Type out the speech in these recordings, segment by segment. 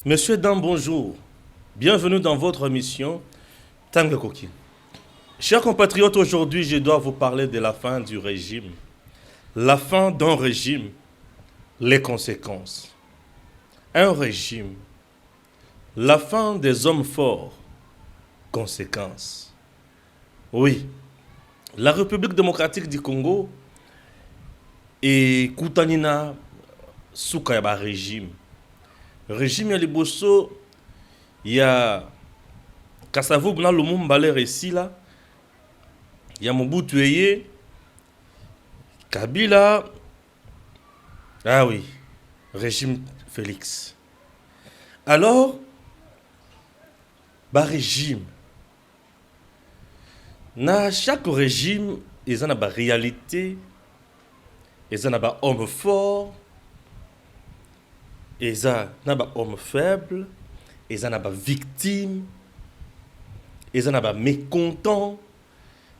Monsieur Dan, bonjour. Bienvenue dans votre émission Tangue Koki. Chers compatriotes, aujourd'hui, je dois vous parler de la fin du régime. La fin d'un régime, les conséquences. Un régime, la fin des hommes forts, conséquences. Oui, la République démocratique du Congo est Koutanina Soukayaba régime. Régime ya liboso ya Kasavubu na Lumumba le récit là. Ya Mobutu Eye, Kabila. Ah oui, régime Félix. Alors, régime. Na chaque régime, ils ont une réalité, ils ont un homme fort, ils ont un homme faible, ils ont une victime, ils ont un mécontent,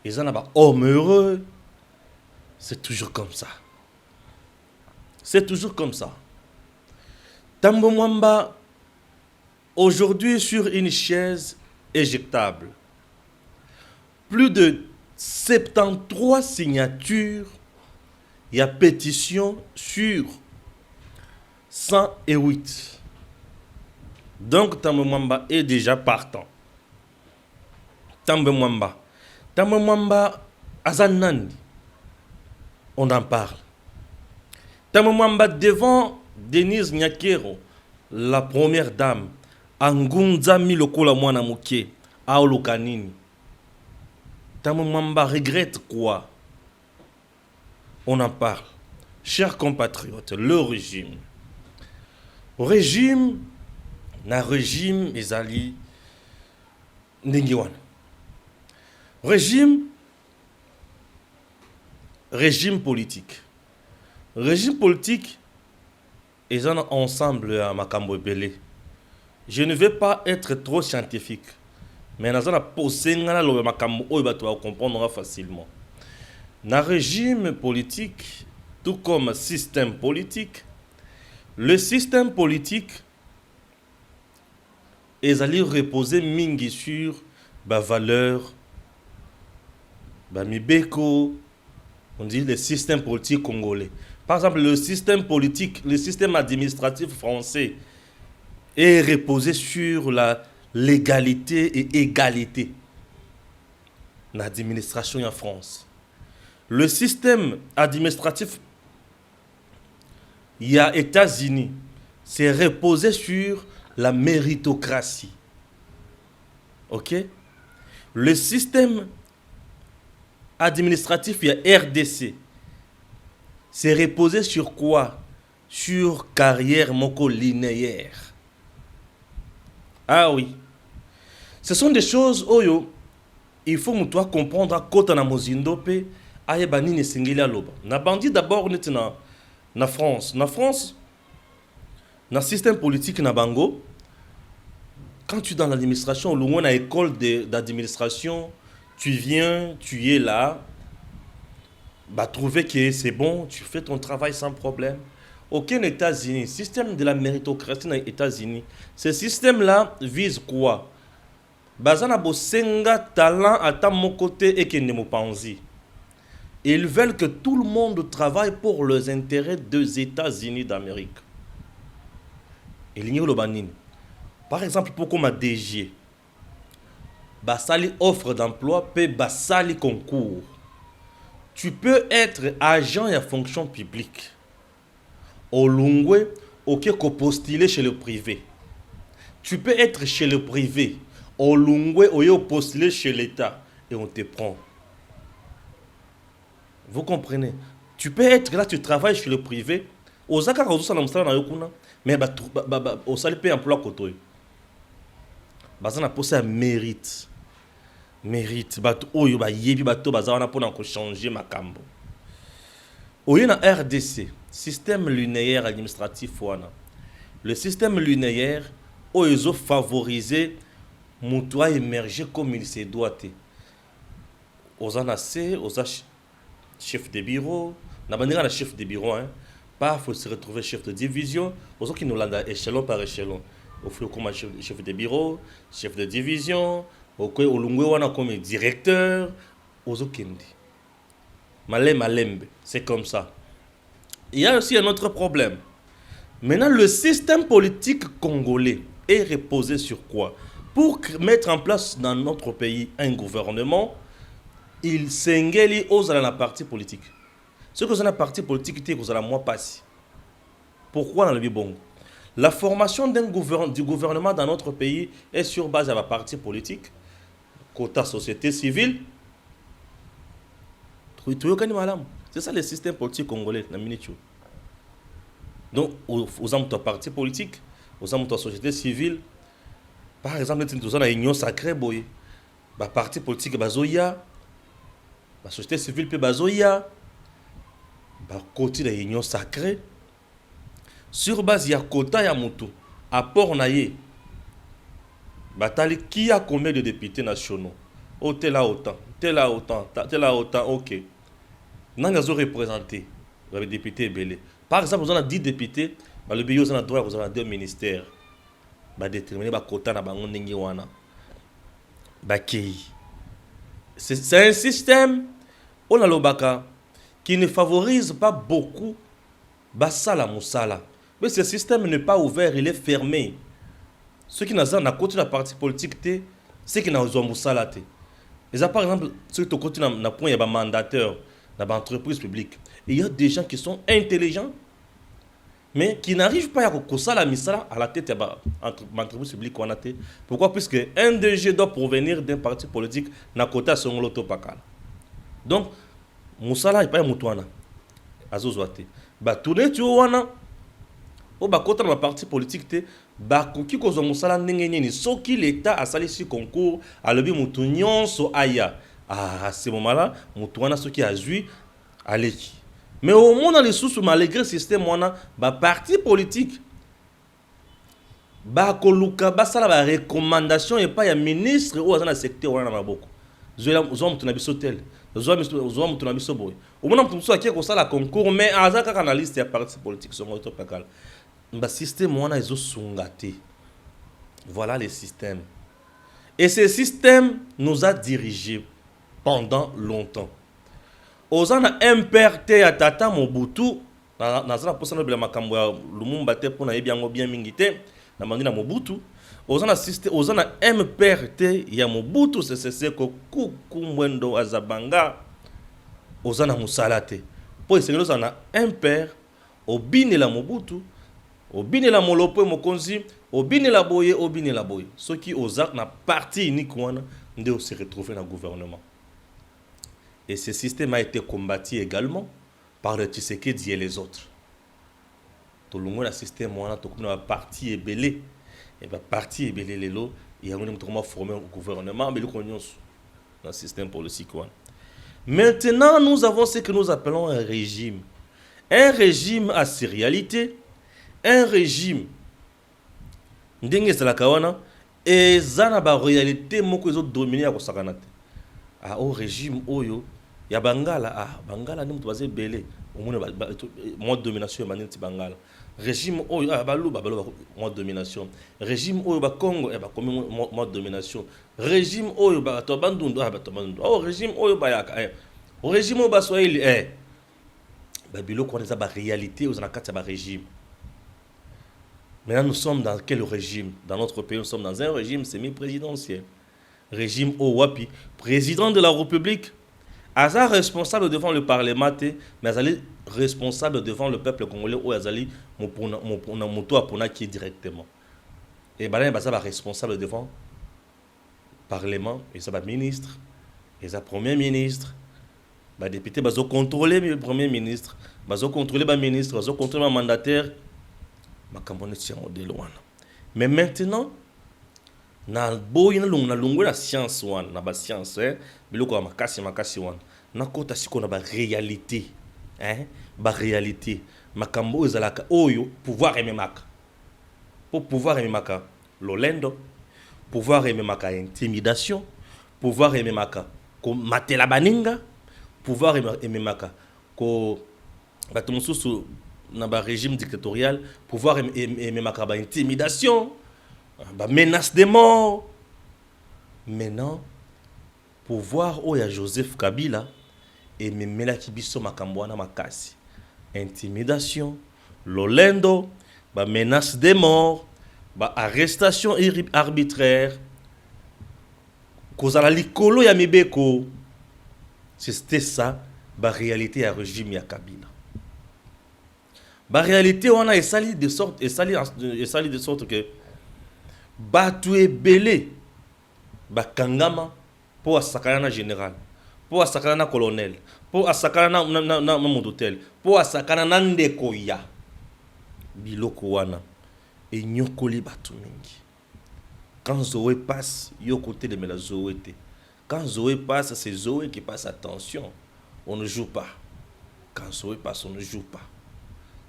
ils ont un homme heureux. C'est toujours comme ça. C'est toujours comme ça. Tambo Mwamba, aujourd'hui sur une chaise éjectable, plus de 73 signatures, il y a pétition sur 108. Donc Tambo Mwamba est déjà partant. Tambo Mwamba. Tambo Mwamba Azanandi. On en parle. Tambo Mwamba devant Denise Nyakero, la première dame, Angunza Milokola Mwana Muke, Aolukanini. Tambo Mwamba regrette quoi? On en parle. Chers compatriotes, le régime. Régime, na régime ezali ndenge wana. Régime politique. Régime politique est un ensemble à makambo ebele. Je ne vais pas être trop scientifique, mais dans la posengana lo makambo oyo bato va comprendre facilement. Na régime politique, tout comme système politique, le système politique est allé reposer mingi sur ba valeur, ba mibeko, on dit le système politique congolais. Par exemple, le système politique, le système administratif français est reposé sur la légalité et égalité. L'administration en France. Le système administratif il y a États-Unis, c'est reposé sur la méritocratie. Ok? Le système administratif, il y a RDC, c'est reposé sur quoi? Sur carrière moko linéaire. Ah oui. Ce sont des choses, oyo, il faut que toi comprendre quand on a mozindope, aye banine singeli aloba. Na bandi d'abord on est na France. Na France, na système politique na bango, quand tu es dans l'administration, ou loin à école d'administration, tu viens, tu es là, bah trouver que c'est bon, tu fais ton travail sans problème. Aucun États-Unis, système de la méritocratie dans les États-Unis, ce système-là vise quoi? Bazana bosenga talent à ta mon côté et que ne panzi. Ils veulent que tout le monde travaille pour les intérêts des États-Unis d'Amérique. Par exemple, pour comme DG, Basali offre d'emploi, paie Basali concours. Tu peux être agent et fonction publique. Au Lungwe, ok, postuler chez le privé. Tu peux être chez le privé. Au Lungwe, au postuler chez l'État. Et on te prend. Vous comprenez? Tu peux être là, tu travailles chez le privé. Aux accords, mais au salaire paye emploi côté. Bazan a posé un mérite. Mérite. Bato oyo ba yebi bato bazana pour changer makambo. Oyo na RDC, système linéaire administratif wana. Le système linéaire oyo favoriser mutua émerger comme il se doit. Aux anacé, aux chef de bureau, na bandira na chef de bureau hein. Pas faut se retrouver chef de division, aux qui nous landa échelon par échelon. offrir comme chef de bureau, chef de division, comme directeur, ozokende. Malembe, c'est comme ça. Il y a aussi un autre problème. Maintenant, le système politique congolais est reposé sur quoi? Pour mettre en place dans notre pays un gouvernement, il s'engage aux la partie politique. Ce que la partie politique, c'est que la moi passe. Pourquoi dans le Bibongo? La formation du gouvernement dans notre pays est sur base de la partie politique, quota société civile. C'est ça le système politique congolais. Donc, aux hommes de parti politique, aux hommes de société civile, par exemple, nous avons une union sacrée, le parti politique bazoya, la société civile peut bazoya, le côté de l'union sacrée, sur base de quota ya mutu, apport naye, batali qui a combien de députés nationaux? Oh, tel a autant, tel a autant, tel a autant, ok. Nous avons représenté les députés belés. Par exemple, vous avez 10 députés, le bureau a droit, vous avez 2 ministères. Déterminer le quota na bango ndenge wana. C'est un système qui ne favorise pas beaucoup basala musala. Mais ce système n'est pas ouvert, il est fermé. Ceux qui n'ont pas côté la partie politique, c'est qui n'ont pas musala. Et ça, par exemple, ceux qui ont côté na point il y a des mandateurs dans l'entreprise publique. Il y a des gens qui sont intelligents, mais qui n'arrivent pas à faire la misala à la tête de l'entreprise publique. Pourquoi? Puisque un DG doit provenir d'un parti politique na côté à son l'auto-pakala. Donc, musala n'est pas un moutouana. Azozouate. Tourner tu wana. O côté de la parti politique, qui cause musala n'engagné soki l'État a sali si concours à lebi moutounion so aya. À ce moment-là, moutouana ce qui a joué à l'équipe. Mais au moins dans les sous malgré le système parti politique koluka basala ba recommandation et pas ya ministre ou dans le secteur wana maboko zo mutu na biso tel zo mutu na biso boy au moins mutu so ko sala concours mais azaka kana liste ya parti politique so moto pakala ba système wana ezo sungate. Voilà le système, et ce système nous a dirigés pendant longtemps. Ozana MPRT ya tata Mobutu na zana posana bila makambo ya Lumumba te pona yebiango bien mingite na mandina Mobutu. Ozana MPRT ya Mobutu c'est ko kukumwendo azabanga ozana musalate po esengelo sana MPR obine la Mobutu obine la molopo mokonzi obine la boye ceux qui ozak na parti unique wana nde se retrouver dans gouvernement. Et ce système a été combattu également par le Tshisekedi et les autres. Tout le monde a système, on a parti et belé. Et bien, parti et belé, il y a un formé un gouvernement, mais nous connaissons dans le système politique. Maintenant, nous avons ce que nous appelons un régime. Un régime à ses réalités, un régime ndenge zalakawana, et zana ba réalité moko ezo dominer à sakanate. Au régime oyo ya bangala bangala ni mutu bazé belé omona mode domination manenti bangala régime oyo baluba mode domination régime oyo ba Congo comme mode domination régime oyo ba to bandundu régime oyo ba yaka au régime oyo ba Swahili ba biloko on ba réalité aux nakati ba régime. Maintenant nous sommes dans quel régime? Dans notre pays nous sommes dans un régime semi-présidentiel. Régime Owapi, président de la République, Aza responsable devant le Parlement, mais Azali responsable devant le peuple congolais ou Azali Moto Apona qui est directement. Et Balen Baza responsable devant le Parlement, et ça va ministre, et ça premier ministre, bah député bazo contrôler le premier ministre, bazo contrôler le ministre, bazo contrôler le mandataire, ma campagne tient au loin. Mais maintenant na boy na lungu na science wan na ba science biloko makasi wan na kota siko na ba réalité ba réalité makambo ezalaka oyo pouvoir ememaka pour pouvoir ememaka lolendo pouvoir ememaka intimidation pouvoir ememaka ko matela baninga pouvoir ememaka ko bato mususu na ba régime dictatorial pouvoir ememaka ba intimidation Bah, menace de mort. Maintenant, pouvoir où il y a Joseph Kabila et Memela Kibiso Makambouana Makasi. Intimidation, Lolendo, bah, menace de mort, bah, arrestation arbitraire, kozala likolo ya mibeko. C'était ça, la réalité ya régime ya Kabila. La réalité, on a essayé de sorte que batu ebele bakangama po asakana na général, po asakana na colonel, po asakana na modotel, po asakana na ndeko ya biloko wana enyokoli batu mingi. Quand Zoé passe, yo côté de la Zoé. Quand Zoé passe, c'est Zoé qui passe. Attention, on ne joue pas. Quand Zoé passe, on ne joue pas.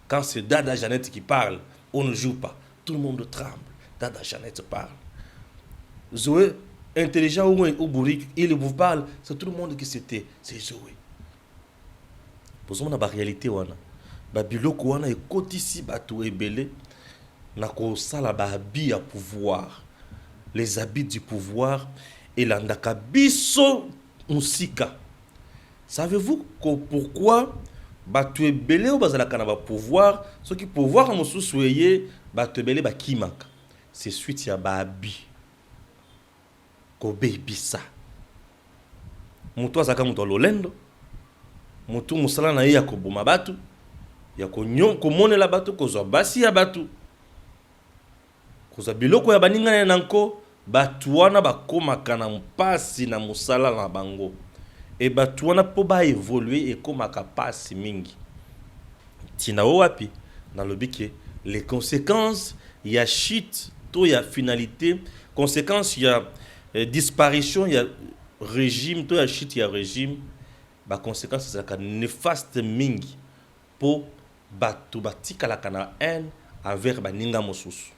Quand c'est Dada Jeannette qui parle, on ne joue pas. Tout le monde tremble. Dada Jeannette parle. Zoé, intelligent ou bourrique, il vous parle, c'est tout le monde qui c'était. C'est Zoé. Pour ça, on a la réalité. Biloko wana ekotisi bato ebele na kosala ba habits à pouvoir. Les habits du pouvoir et l'andaka biso musika. Savez-vous pourquoi bato ebele ou bazalaka na ba pouvoir, ce qui pouvoir mosusu eye bato ebele ba kimaka. C'est suite ya ba habits. Ko bebisa. Mutu azaka mutu lolendo. Mutu musala na ye ya koboma bato. Ya komonela bato kozwa basi ya bato. Kozwa biloko ya baningana nanko. Batu wana bakomaka na mpasi na musala na bango. Et batu wana po ba évoluer ekomaka pasi mingi. Tina wapi na lobike les conséquences ya chute to ya finalité, conséquences ya disparition ya régime to ya chute ya régime, ba conséquences za ka néfaste mingi po batu batika la kana haine envers baninga mosusu.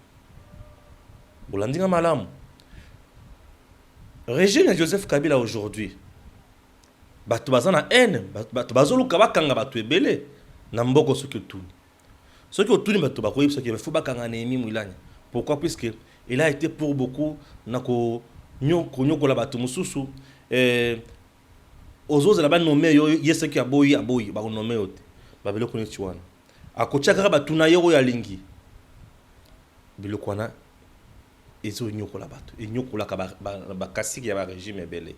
Bolandinga malamu. Régime Joseph Kabila aujourd'hui, bato bazana haine, bato bazoluka bakanga bato ebele na mboko soki tuni. Soki otuni bato bakoyi soki il faut bakanga Néhémie Mwilanya. Pourquoi? Puisque il a été pour beaucoup na ko nyoko la bato mususu ozoza la ba nommé yo yeseki aboyi ba nommé ote. Ba biloko neti wana. Akochaka bato na yo ya lingi. Biloko wana ezo nyoko la bato enyoko la ba kasiki ya ba régime ebele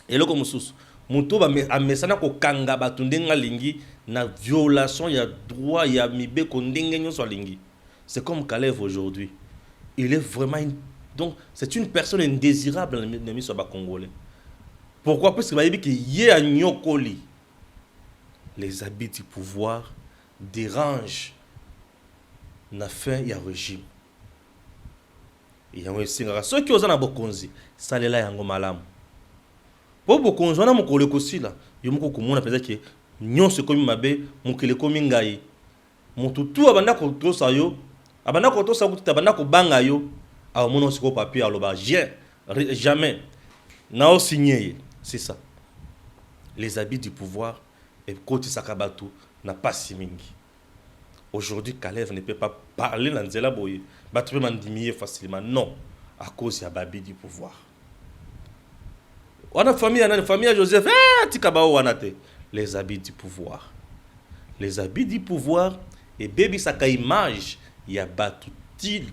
eloko mususu muto ba amesana ko kanga bato ndenga lingi na violation ya droit ya mibeko ndenge nyonso lingi. C'est comme Kalev aujourd'hui, il est vraiment donc c'est une personne indésirable dans miso ba congolais. Pourquoi? Parce que ba yebi que ye a nyokoli les habits du pouvoir dérangent na fin ya régime. Yango esinga soki oza na bokonzi salela yango malamu po bokonzi wana mokolo ekosila yo moko komona penza ke nyonso ekomi mabe mokili ekomi ngai mutu tu abanda kotosa yo abanda kotosa kuta abanda kobanga yo amona osiko papier aloba jamais na signé. C'est ça les habits du pouvoir et côté sakabatu na pasi mingi. Aujourd'hui, Kalev ne peut pas parler dans Nzela Boye. Tu peux m'endimier facilement. Non. À cause de Babi du pouvoir. On a une famille à Joseph. Les habits du pouvoir. Les habits du pouvoir. Et baby, ça a image. Il y a battu til.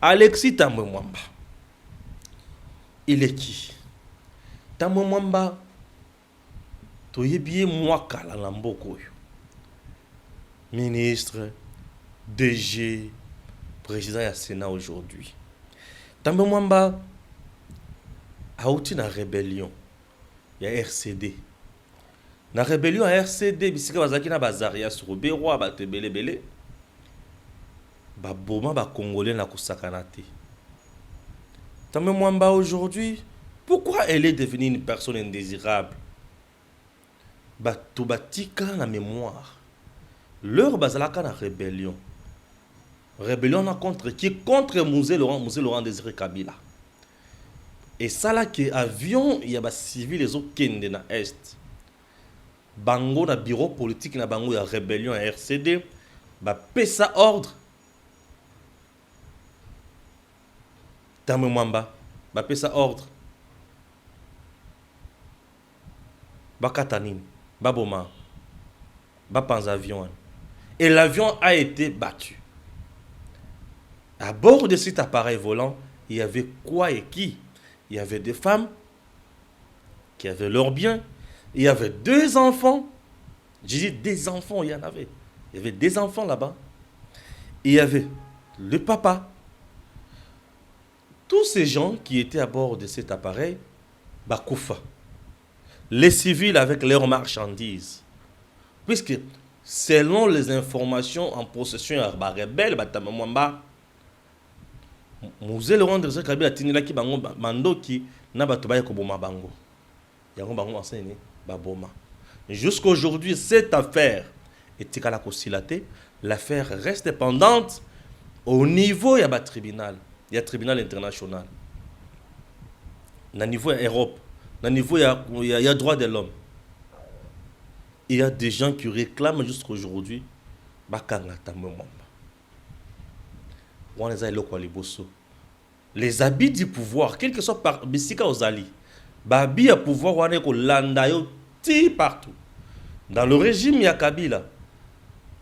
Alexis Tambwe Mwamba. Il est qui? Tambwe Mwamba. Tu es bien moi, Kalamboko. Ministre, DG, président du Sénat aujourd'hui. Tambwe Mwamba a outi na rébellion. Il y a RCD. Na rébellion à RCD, bisika bazaki na bazaria sur Berwa batebele bele. Ba boma ba congolais na kusakana te. Tambwe Mwamba aujourd'hui, pourquoi elle est devenue une personne indésirable? Bato batika na mémoire. Leur bazalaka na rébellion. Rébellion contre qui? Contre Mouzé Laurent Désiré Kabila. Et ça là que avion il y a ba civil les autres kende na est. Bango na bureau politique na bango ya rébellion à RCD ba pesa ordre Tambe Mwamba, ba pesa ordre. Ba katanine, ba boma, ba panz avion. Et l'avion a été battu. À bord de cet appareil volant, il y avait quoi et qui? Il y avait des femmes qui avaient leurs biens. Il y avait 2 enfants. J'ai dit des enfants, il y en avait. Il y avait des enfants là-bas. Il y avait le papa. Tous ces gens qui étaient à bord de cet appareil, Bakoufa. Les civils avec leurs marchandises. Puisque, selon les informations en possession de rebelles, Batamamwamba, Mouze le rendre ce Kabila Tinila qui bango mandoki na batobaye ko boma bango. Yango bango enseigne ba boma. Jusqu'à aujourd'hui, cette affaire est kala ko silaté, l'affaire reste pendante au niveau ya ba tribunal, il y a tribunal international. Na niveau ya Europe, na niveau ya droit de l'homme. Il y a des gens qui réclament jusqu'à aujourd'hui bakanga tamomba. Les habits du pouvoir, quel que soit par Bissika Ozali, Babi a pouvoir wane ko landayo ti partout. Dans le régime, il y a Kabila.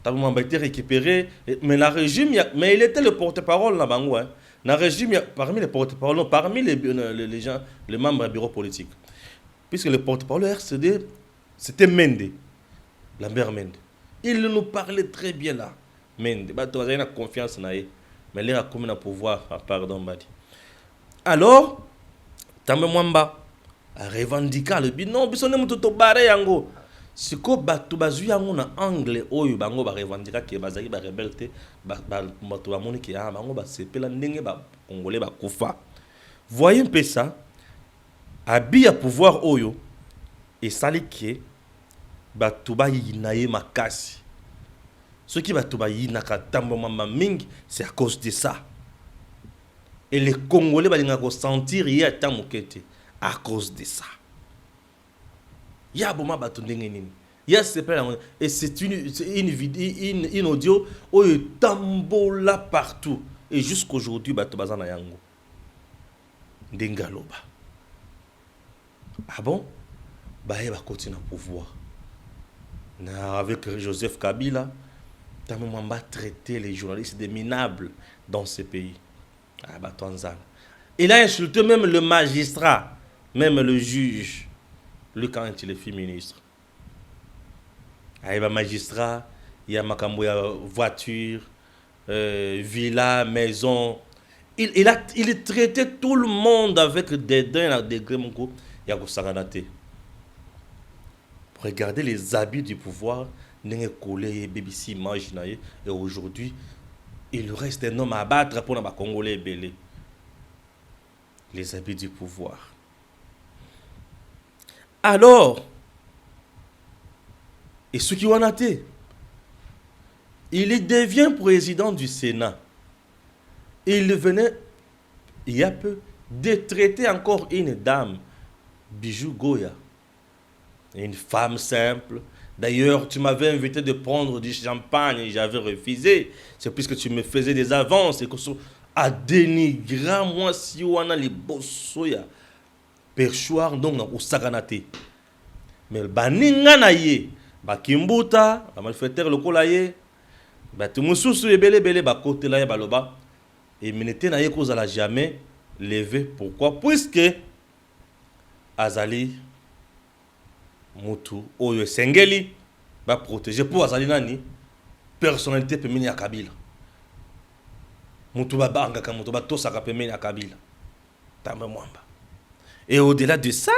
Tamomba a été récupéré, mais le régime, mais il était le porte-parole là bango. Dans le régime, parmi les porte-parole, non, parmi les gens, les membres du bureau politique. Puisque le porte-parole RCD, c'était Mende, Lambert Mende. Il nous parlait très bien là. Mende, tu as confiance en lui. Mais il a comme un pouvoir, pardon, Badi. Alors, Tambe Mwamba a revendiqué le but. Non, bisone mututo bare yango. Siko batu bazu yango na angle oyo bango ba revendiquer ke bazaki ba rebelte ba batu ba moni ki bango ba sepela ndenge ba congolais ba kufa. Voyez un peu ça. Abi a pouvoir oyo et salike batu ba yinaye makasi. Ce qui va tout bailler c'est à cause de ça. Et les Congolais vont sentir qu'il y a tant à cause de ça. Il y a beaucoup de et c'est une audio où il y a tambo là partout. Et jusqu'aujourd'hui, il y a tout yango. Dengaloba. Ah bon? Il va continuer à pouvoir. Avec Joseph Kabila. Tamomamba traiter les journalistes de minables dans ce pays. Il a insulté même le magistrat, même le juge, lui quand il est ministre. Il y a magistrat, il y a voiture, villa, maison. Il a traité tout le monde avec dédain, des grémons. Il y a regardez les habits du pouvoir. BBC imaginaire et aujourd'hui il reste un homme à battre pour les Congolais belé. Les habits du pouvoir. Alors, et ce qui en a été, il devient président du Sénat. Il venait il y a peu de traiter encore une dame, Bijou Goya, une femme simple. D'ailleurs, tu m'avais invité de prendre du champagne et j'avais refusé. C'est puisque tu me faisais des avances et que ce a dénigré moi si on a les bossoya perchoir donc au saganate. Mais le baninga na ye, ba kimbuta, ba malfaiteur le kolaye, ba tumususu ebele bele ba côté là ba loba et minete na ye cause à la jamais levé. Pourquoi? Puisque Azali Moutou, Oyo Sengeli, va protéger pour Azali Nani, personnalité pémini à Kabila. Moutou Babanga, Moutou Batosaka pémini à Kabila. Tambe Mwamba. Et au-delà de ça,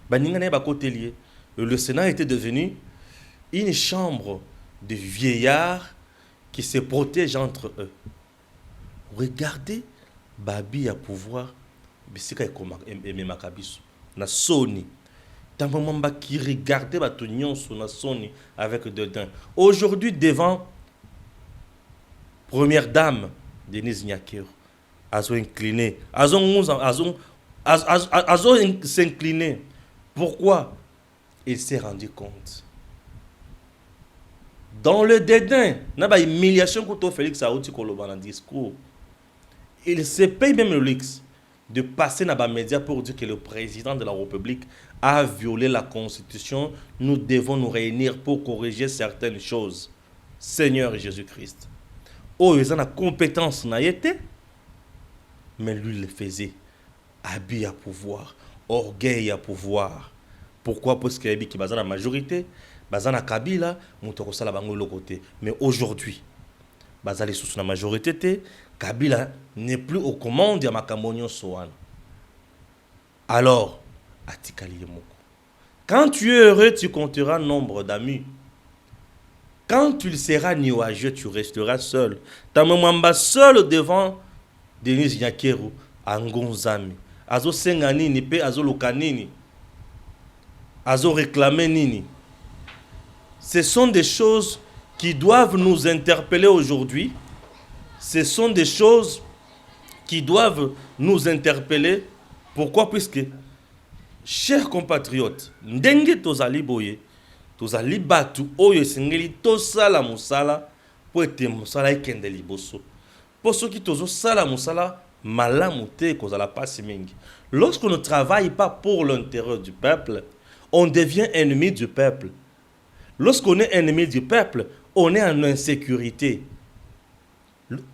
le Sénat était devenu une chambre de vieillards qui se protègent entre eux. Regardez, Babi a pouvoir, Bissika et Makabisu, na Sony. Tamomamba qui regardait Batunion sur la Sony avec dédain. Aujourd'hui, devant première dame, Denise Nyakero, Azo incliné, Azo s'incliner. Pourquoi? Il s'est rendu compte. Dans le dédain, il y a une humiliation contre Félix Aouti Koloba dans le discours. il se paye même le luxe de passer dans les médias pour dire que le président de la République a violé la Constitution. Nous devons nous réunir pour corriger certaines choses. Seigneur Jésus-Christ. Oh, ils ont la compétence, mais lui le faisait. Habit à pouvoir, orgueil à pouvoir. Pourquoi? Parce qu'il y a la majorité, la Kabila, côté. Mais aujourd'hui, bazali sous la majorité, Kabila n'est plus aux commandes de Makamonio Soan. Alors, Atikali Moko. Quand tu es heureux, tu compteras nombre d'amis. Quand tu seras nuageux, tu resteras seul. Tamamamba seul devant Denis Nyakeru, Angonzami. Azo Senganini, pe Azo Lukanini. Azo réclamer Nini. Ce sont des choses qui doivent nous interpeller aujourd'hui. Ce sont des choses qui doivent nous interpeller. Pourquoi? Puisque, chers compatriotes, ndenge tozali boye, tozali batu oyo singeli tosala musala po ete musala ekende liboso. Po soki tozo sala musala malamu te kozala pasi mingi. Lorsqu'on ne travaille pas pour l'intérêt du peuple, on devient ennemi du peuple. Lorsqu'on est ennemi du peuple, on est en insécurité.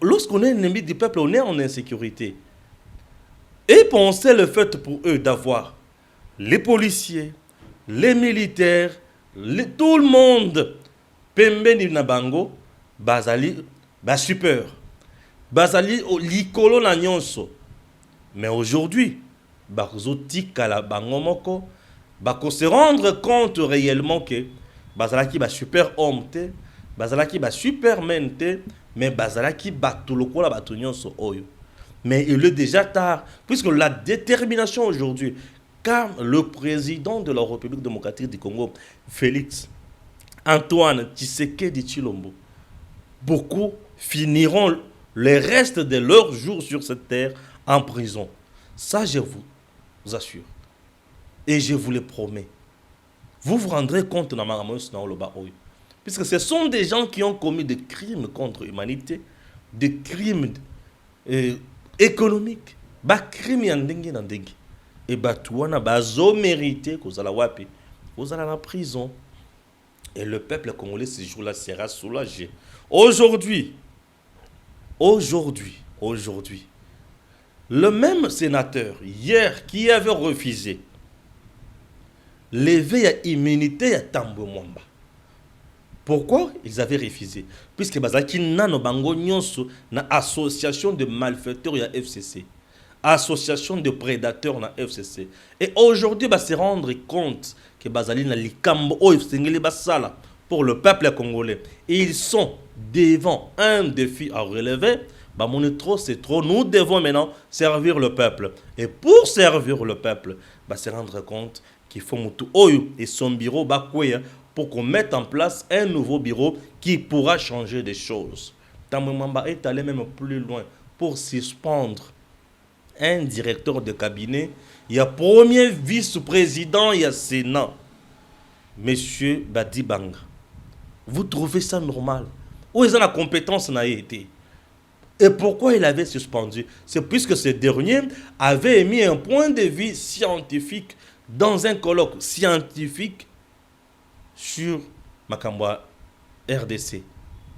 Lorsqu'on est ennemi du peuple, on est en insécurité. Et pensez le fait pour eux d'avoir les policiers, les militaires, tout le monde, Pembeni Nabango, Bazali, super. Bazali, Likolo na nyonso. Mais aujourd'hui, Barzoti Kala Bangomoko, Bako se rendre compte réellement que Bazalaki ba super homme te, Bazalaki ba superman te, mais Bazalaki batuloko la batunyonso oyo. Mais il est déjà tard, puisque la détermination aujourd'hui, car le président de la République démocratique du Congo, Félix Antoine Tshisekedi Tshilombo, beaucoup finiront le reste de leurs jours sur cette terre en prison. Ça, je vous assure. Et je vous le promets. Vous vous rendrez compte dans ma puisque ce sont des gens qui ont commis des crimes contre l'humanité, des crimes économiques, des crimes yandengi. Et batouana bazo mérité que vous allez wapi, vous allez à la prison. Et le peuple congolais ce jour-là sera soulagé. Aujourd'hui, le même sénateur hier qui avait refusé lever à immunité à Tambo Mwamba. Pourquoi ils avaient refusé? Puisque bazaki nano bango nyonso na association de malfaiteurs ya FCC, association de prédateurs na FCC. Et aujourd'hui va se rendre compte que bazali na likambo o FCngeli basala pour le peuple congolais. Et ils sont devant un défi à relever. Bah mon trop c'est trop. Nous devons maintenant servir le peuple. Et pour servir le peuple, bah se rendre compte qu'il faut Moutou Oyo et son bureau Bakouya pour qu'on mette en place un nouveau bureau qui pourra changer des choses. Tamouamba est allé même plus loin pour suspendre un directeur de cabinet. Il y a premier vice-président, il y a Sénat, Monsieur Badibanga. Vous trouvez ça normal? Où est la compétence n'a été? Et pourquoi il avait suspendu? C'est puisque ce dernier avait émis un point de vue scientifique dans un colloque scientifique sur Makamba RDC, il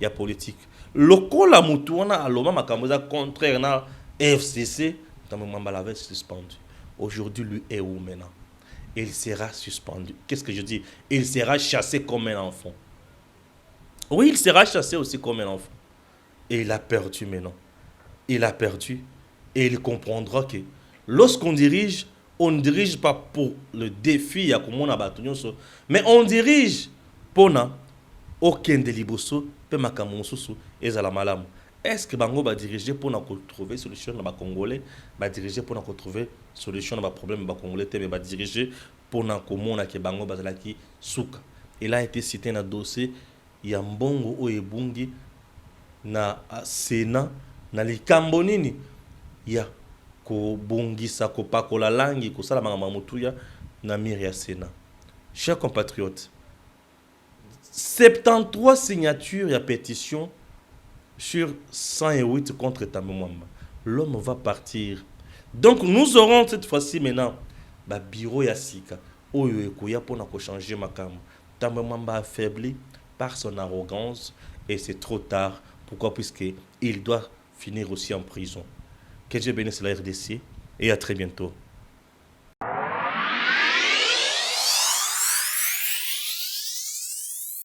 y a politique. Le col à Moutouana à l'Oma Makamboza contraire na FCC, Tamamamba l'avait suspendu. Aujourd'hui, lui est où maintenant? Il sera suspendu. Qu'est-ce que je dis? Il sera chassé comme un enfant. Oui, il sera chassé aussi comme un enfant. Et il a perdu maintenant. Il a perdu. Et il comprendra que lorsqu'on dirige, on ne dirige pas pour le défi, mais on dirige pour aucun deliboso, pe makamonsusu, et zalamalamu. Est-ce que Bango va diriger pour trouver solution dans les Congolais, va diriger pour trouver solution dans les problèmes des Congolais, mais va diriger pour que Bango bazalaki souka. Il a été cité dans le dossier, il y a Mbongo ou Ebungi, na Sénat, na Likambonini, il y a ko bongisa ko pakola langi ko sala manga mutuya na miri ya Sénat. Chers compatriotes, 73 signatures et pétitions sur 108 contre Tambo Mwamba. l'homme va partir. Donc nous aurons cette fois-ci maintenant ba bureau ya sika oyo ekoya pona ko changer makambo. Tambement ba affaibli par son arrogance et c'est trop tard. Pourquoi? Puisque il doit finir aussi en prison. Que Dieu bénisse la RDC et à très bientôt.